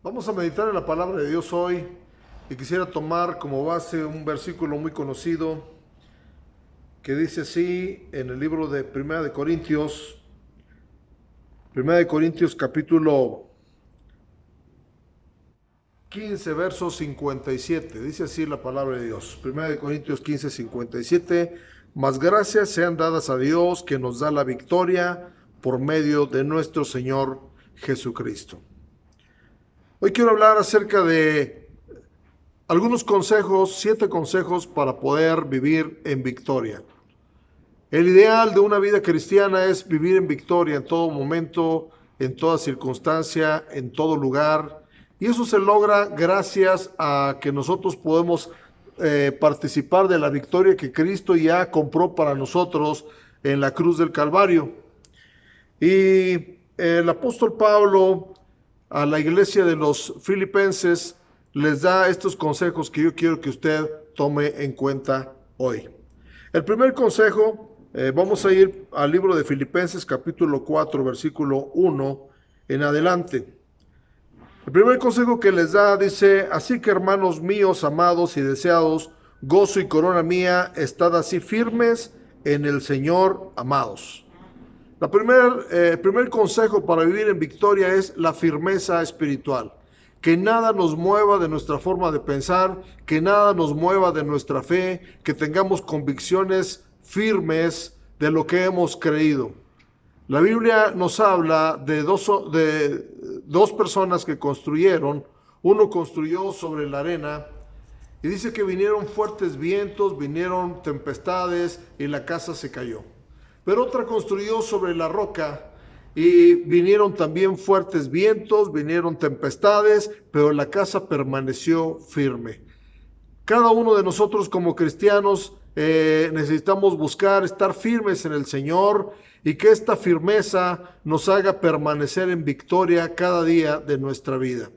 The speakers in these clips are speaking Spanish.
Vamos a meditar en la palabra de Dios hoy y quisiera tomar como base un versículo muy conocido que dice así en el libro de Primera de Corintios capítulo 15, verso 57. Dice así la palabra de Dios. Primera de Corintios 15, 57. Mas gracias sean dadas a Dios que nos da la victoria por medio de nuestro Señor Jesucristo. Hoy quiero hablar acerca de algunos consejos, 7 consejos para poder vivir en victoria. El ideal de una vida cristiana es vivir en victoria en todo momento, en toda circunstancia, en todo lugar. Y eso se logra gracias a que nosotros podemos participar de la victoria que Cristo ya compró para nosotros en la cruz del Calvario. Y el apóstol Pablo a la iglesia de los filipenses les da estos consejos que yo quiero que usted tome en cuenta hoy. El primer consejo, vamos a ir al libro de Filipenses capítulo 4, versículo 1 en adelante. El primer consejo que les da dice: así que hermanos míos, amados y deseados, gozo y corona mía, estad así firmes en el Señor, amados. El primer consejo para vivir en victoria es la firmeza espiritual. Que nada nos mueva de nuestra forma de pensar, que nada nos mueva de nuestra fe, que tengamos convicciones firmes de lo que hemos creído. La Biblia nos habla de dos personas que construyeron. Uno construyó sobre la arena y dice que vinieron fuertes vientos, vinieron tempestades y la casa se cayó. Pero otra construyó sobre la roca y vinieron también fuertes vientos, vinieron tempestades, pero la casa permaneció firme. Cada uno de nosotros como cristianos necesitamos buscar estar firmes en el Señor y que esta firmeza nos haga permanecer en victoria cada día de nuestra vida.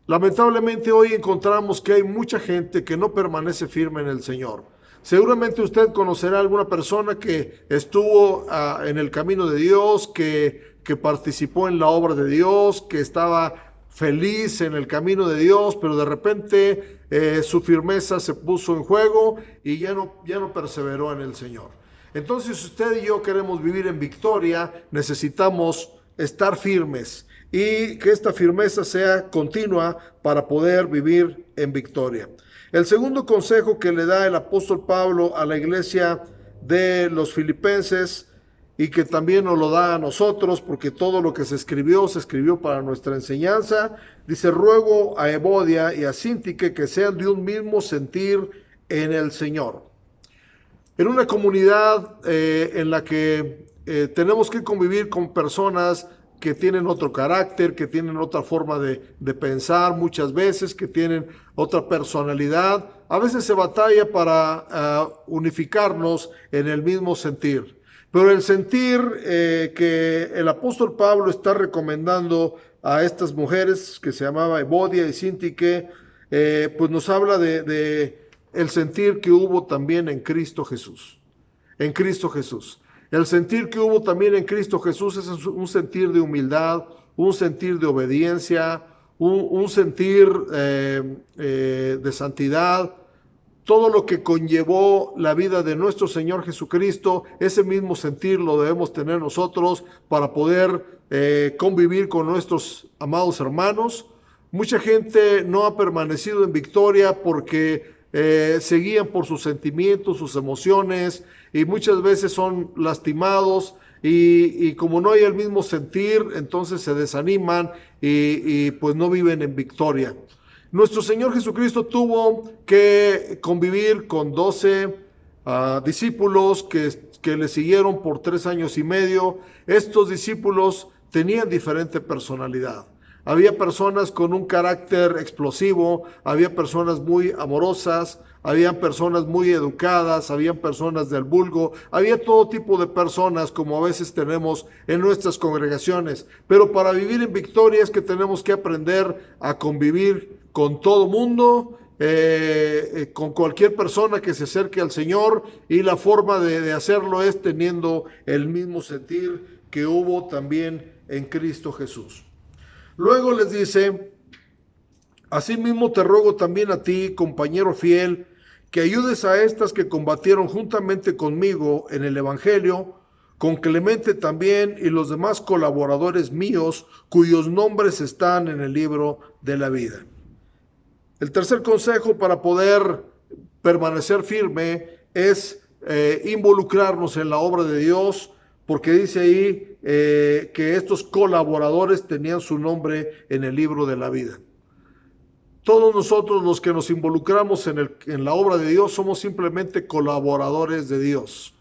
Lamentablemente hoy encontramos que hay mucha gente que no permanece firme en el Señor. Seguramente usted conocerá a alguna persona que estuvo en el camino de Dios, que participó en la obra de Dios, que estaba feliz en el camino de Dios, pero de repente su firmeza se puso en juego y ya no perseveró en el Señor. Entonces, si usted y yo queremos vivir en victoria, necesitamos estar firmes y que esta firmeza sea continua para poder vivir en victoria. El segundo consejo que le da el apóstol Pablo a la iglesia de los filipenses y que también nos lo da a nosotros, porque todo lo que se escribió para nuestra enseñanza, dice: ruego a Evodia y a Síntique que sean de un mismo sentir en el Señor. En una comunidad en la que tenemos que convivir con personas que tienen otro carácter, que tienen otra forma de pensar muchas veces, que tienen otra personalidad. A veces se batalla para unificarnos en el mismo sentir. Pero el sentir que el apóstol Pablo está recomendando a estas mujeres, que se llamaba Evodia y Síntique, pues nos habla de el sentir que hubo también en Cristo Jesús. En Cristo Jesús. El sentir que hubo también en Cristo Jesús es un sentir de humildad, un sentir de obediencia, un sentir de santidad. Todo lo que conllevó la vida de nuestro Señor Jesucristo, ese mismo sentir lo debemos tener nosotros para poder convivir con nuestros amados hermanos. Mucha gente no ha permanecido en victoria porque se guían por sus sentimientos, sus emociones, y muchas veces son lastimados y como no hay el mismo sentir, entonces se desaniman y pues no viven en victoria. Nuestro Señor Jesucristo tuvo que convivir con 12 discípulos que le siguieron por 3 años y medio. Estos discípulos tenían diferente personalidad. Había personas con un carácter explosivo, había personas muy amorosas, había personas muy educadas, había personas del vulgo, había todo tipo de personas como a veces tenemos en nuestras congregaciones. Pero para vivir en victoria es que tenemos que aprender a convivir con todo mundo, con cualquier persona que se acerque al Señor, y la forma de hacerlo es teniendo el mismo sentir que hubo también en Cristo Jesús. Luego les dice Asimismo te ruego también a ti, compañero fiel, que ayudes a estas que combatieron juntamente conmigo en el Evangelio, con Clemente también y los demás colaboradores míos, cuyos nombres están en el libro de la vida. El tercer consejo para poder permanecer firme es involucrarnos en la obra de Dios, porque dice ahí que estos colaboradores tenían su nombre en el libro de la vida. Todos nosotros los que nos involucramos en la obra de Dios somos simplemente colaboradores de Dios.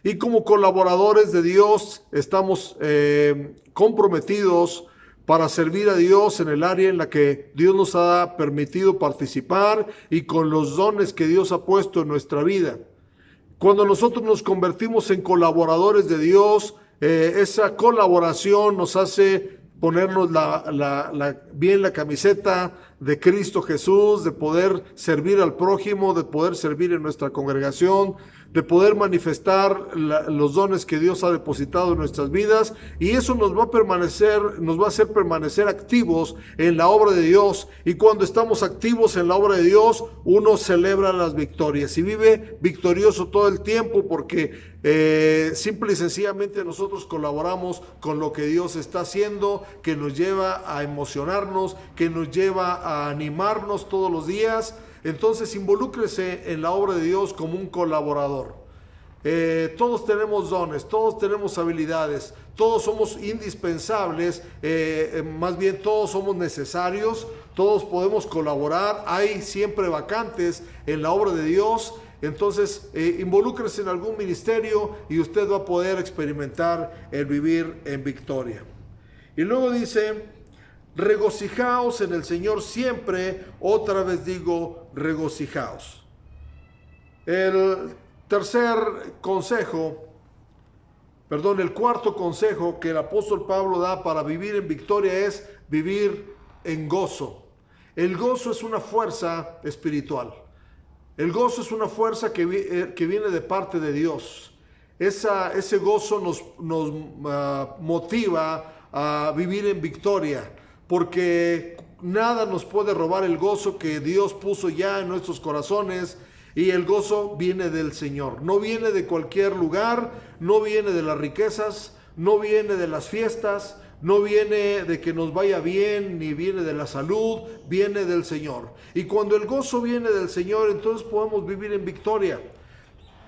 Y como colaboradores de Dios estamos comprometidos para servir a Dios en el área en la que Dios nos ha permitido participar y con los dones que Dios ha puesto en nuestra vida. Cuando nosotros nos convertimos en colaboradores de Dios, esa colaboración nos hace ponernos bien la camiseta de Cristo Jesús, de poder servir al prójimo, de poder servir en nuestra congregación, de poder manifestar los dones que Dios ha depositado en nuestras vidas, y eso nos va a hacer permanecer activos en la obra de Dios. Y cuando estamos activos en la obra de Dios, uno celebra las victorias y vive victorioso todo el tiempo, porque simple y sencillamente nosotros colaboramos con lo que Dios está haciendo, que nos lleva a emocionarnos, que nos lleva a animarnos todos los días. Entonces involúcrese en la obra de Dios como un colaborador. Todos tenemos dones, todos tenemos habilidades, todos somos indispensables, más bien todos somos necesarios, todos podemos colaborar, hay siempre vacantes en la obra de Dios. Entonces involúcrese en algún ministerio y usted va a poder experimentar el vivir en victoria. Y luego dice: regocijaos en el Señor siempre. Otra vez digo, regocijaos. El cuarto consejo que el apóstol Pablo da para vivir en victoria es vivir en gozo. El gozo es una fuerza espiritual. El gozo es una fuerza que viene de parte de Dios. Ese gozo nos motiva a vivir en victoria, porque nada nos puede robar el gozo que Dios puso ya en nuestros corazones. Y el gozo viene del Señor, no viene de cualquier lugar, no viene de las riquezas, no viene de las fiestas, no viene de que nos vaya bien, ni viene de la salud, viene del Señor. Y cuando el gozo viene del Señor, entonces podemos vivir en victoria,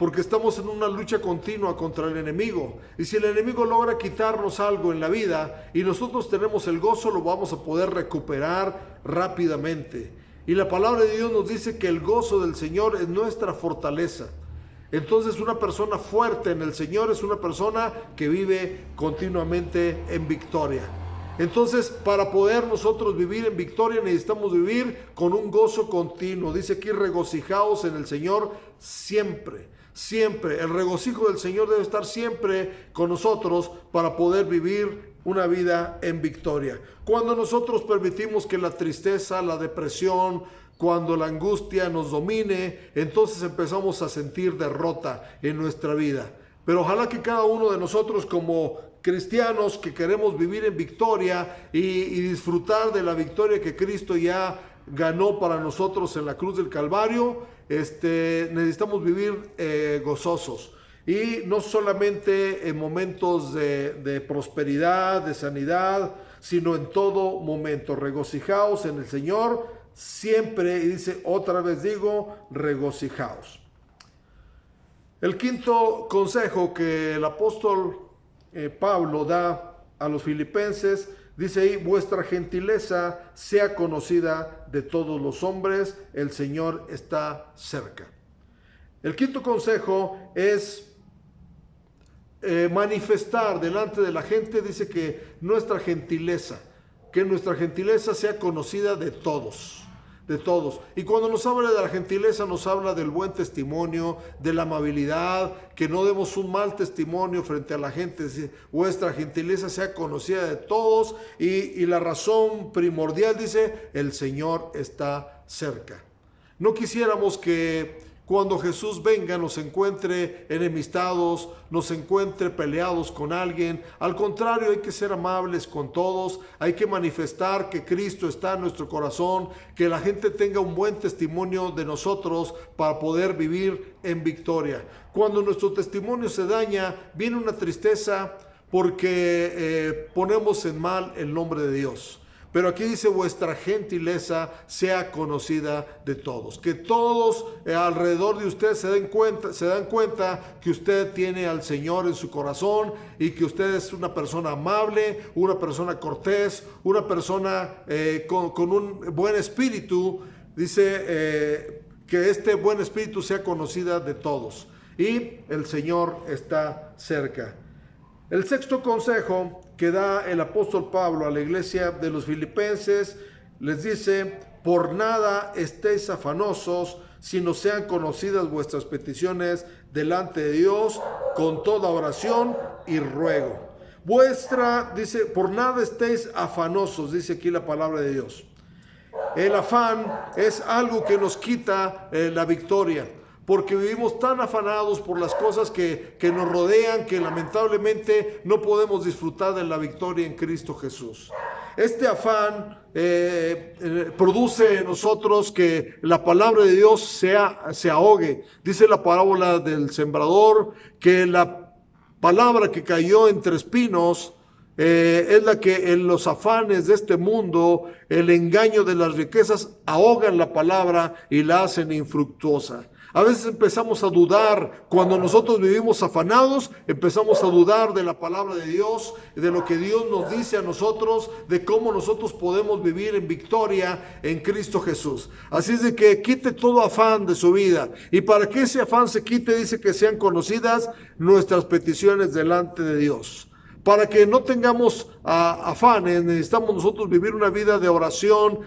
porque estamos en una lucha continua contra el enemigo. Y si el enemigo logra quitarnos algo en la vida y nosotros tenemos el gozo, lo vamos a poder recuperar rápidamente. Y la palabra de Dios nos dice que el gozo del Señor es nuestra fortaleza. Entonces una persona fuerte en el Señor es una persona que vive continuamente en victoria. Entonces, para poder nosotros vivir en victoria necesitamos vivir con un gozo continuo. Dice aquí: regocijaos en el Señor siempre. Siempre. El regocijo del Señor debe estar siempre con nosotros para poder vivir una vida en victoria. Cuando nosotros permitimos que la tristeza, la depresión, cuando la angustia nos domine, entonces empezamos a sentir derrota en nuestra vida. Pero ojalá que cada uno de nosotros, como cristianos que queremos vivir en victoria y disfrutar de la victoria que Cristo ya ganó para nosotros en la cruz del Calvario, necesitamos vivir gozosos. Y no solamente en momentos de prosperidad, de sanidad, sino en todo momento. Regocijaos en el Señor siempre. Y dice, otra vez digo, regocijaos. El quinto consejo que el apóstol Pablo da a los filipenses, dice ahí: vuestra gentileza sea conocida de todos los hombres, el Señor está cerca. El quinto consejo es manifestar delante de la gente, dice que nuestra gentileza sea conocida de todos. De todos. Y cuando nos habla de la gentileza, nos habla del buen testimonio, de la amabilidad, que no demos un mal testimonio frente a la gente. Es decir, vuestra gentileza sea conocida de todos. Y la razón primordial, dice, el Señor está cerca. No quisiéramos que cuando Jesús venga nos encuentre enemistados, nos encuentre peleados con alguien. Al contrario, hay que ser amables con todos, hay que manifestar que Cristo está en nuestro corazón, que la gente tenga un buen testimonio de nosotros para poder vivir en victoria. Cuando nuestro testimonio se daña, viene una tristeza porque ponemos en mal el nombre de Dios. Pero aquí dice: vuestra gentileza sea conocida de todos. Que todos alrededor de usted se dan cuenta que usted tiene al Señor en su corazón y que usted es una persona amable, una persona cortés, una persona con un buen espíritu. Dice que este buen espíritu sea conocida de todos. Y el Señor está cerca. El sexto consejo que da el apóstol Pablo a la iglesia de los Filipenses les dice: por nada estéis afanosos, sino sean conocidas vuestras peticiones delante de Dios con toda oración y ruego. Dice, por nada estéis afanosos, dice aquí la palabra de Dios. El afán es algo que nos quita la victoria, porque vivimos tan afanados por las cosas que nos rodean, que lamentablemente no podemos disfrutar de la victoria en Cristo Jesús. Este afán produce en nosotros que la palabra de Dios se ahogue. Dice la parábola del sembrador que la palabra que cayó entre espinos es la que en los afanes de este mundo, el engaño de las riquezas, ahogan la palabra y la hacen infructuosa. A veces empezamos a dudar, cuando nosotros vivimos afanados, empezamos a dudar de la palabra de Dios, de lo que Dios nos dice a nosotros, de cómo nosotros podemos vivir en victoria en Cristo Jesús. Así es de que quite todo afán de su vida. Y para que ese afán se quite, dice que sean conocidas nuestras peticiones delante de Dios. Para que no tengamos afanes, necesitamos nosotros vivir una vida de oración,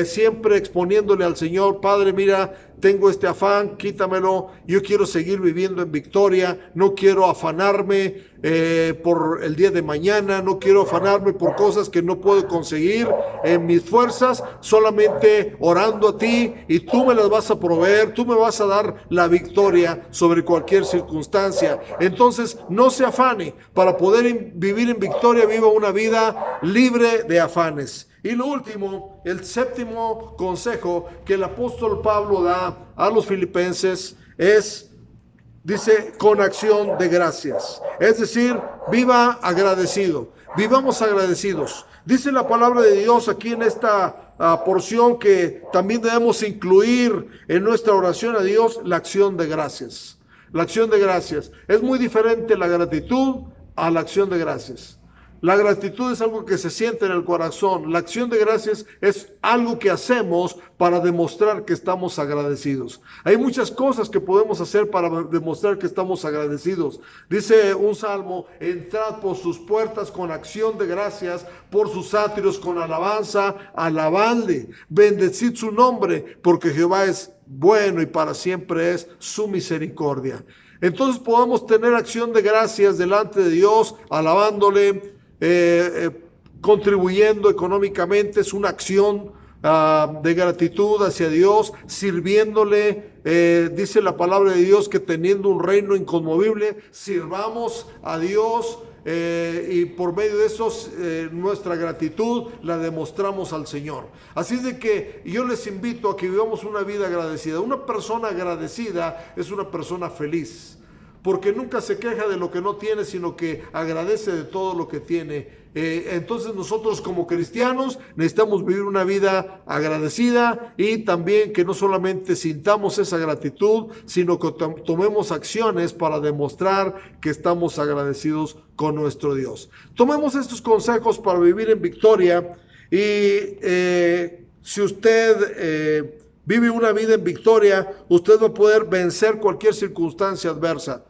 siempre exponiéndole al Señor: Padre, mira, tengo este afán, quítamelo, yo quiero seguir viviendo en victoria, no quiero afanarme por el día de mañana, no quiero afanarme por cosas que no puedo conseguir en mis fuerzas, solamente orando a ti, y tú me las vas a proveer, tú me vas a dar la victoria sobre cualquier circunstancia. Entonces no se afane, para poder vivir en victoria, viva una vida libre de afanes. Y lo último, el séptimo consejo que el apóstol Pablo da a los filipenses es, dice, con acción de gracias. Es decir, viva agradecido, vivamos agradecidos. Dice la palabra de Dios aquí en esta porción que también debemos incluir en nuestra oración a Dios la acción de gracias. La acción de gracias. Es muy diferente la gratitud a la acción de gracias. La gratitud es algo que se siente en el corazón. La acción de gracias es algo que hacemos para demostrar que estamos agradecidos. Hay muchas cosas que podemos hacer para demostrar que estamos agradecidos. Dice un salmo: entrad por sus puertas con acción de gracias, por sus atrios con alabanza, alabadle, bendecid su nombre, porque Jehová es bueno y para siempre es su misericordia. Entonces podemos tener acción de gracias delante de Dios, alabándole, contribuyendo económicamente. Es una acción de gratitud hacia Dios, sirviéndole. Dice la palabra de Dios que teniendo un reino inconmovible, sirvamos a Dios, y por medio de eso nuestra gratitud la demostramos al Señor. Así es de que yo les invito a que vivamos una vida agradecida. Una persona agradecida es una persona feliz, porque nunca se queja de lo que no tiene, sino que agradece de todo lo que tiene. Entonces nosotros como cristianos necesitamos vivir una vida agradecida, y también que no solamente sintamos esa gratitud, sino que tomemos acciones para demostrar que estamos agradecidos con nuestro Dios. Tomemos estos consejos para vivir en victoria, y si usted vive una vida en victoria, usted va a poder vencer cualquier circunstancia adversa.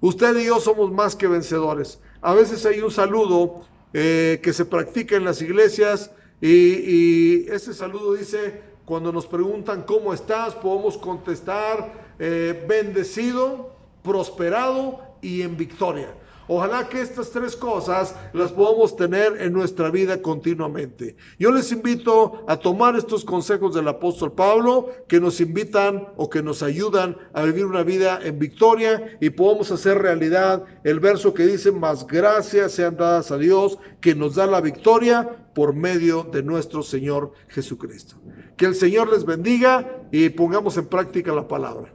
Usted y yo somos más que vencedores. A veces hay un saludo que se practica en las iglesias, y ese saludo dice, cuando nos preguntan ¿cómo estás?, podemos contestar bendecido, prosperado y en victoria. Ojalá que estas tres cosas las podamos tener en nuestra vida continuamente. Yo les invito a tomar estos consejos del apóstol Pablo, que nos invitan o que nos ayudan a vivir una vida en victoria, y podamos hacer realidad el verso que dice: mas gracias sean dadas a Dios, que nos da la victoria por medio de nuestro Señor Jesucristo. Que el Señor les bendiga y pongamos en práctica la palabra.